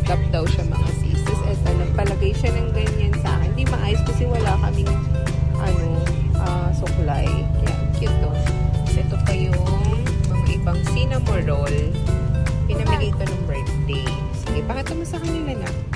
makeup daw siya mga sis. Tapos eto, nagpalagay siya ng ganyan sa akin. Hindi maayos kasi wala kaming suklay. Yan, cute to. Tapos ito pa yung mga ibang cinnamon roll. Pinamigay ko ng birthday. Sige, pakita mo sa kanila na.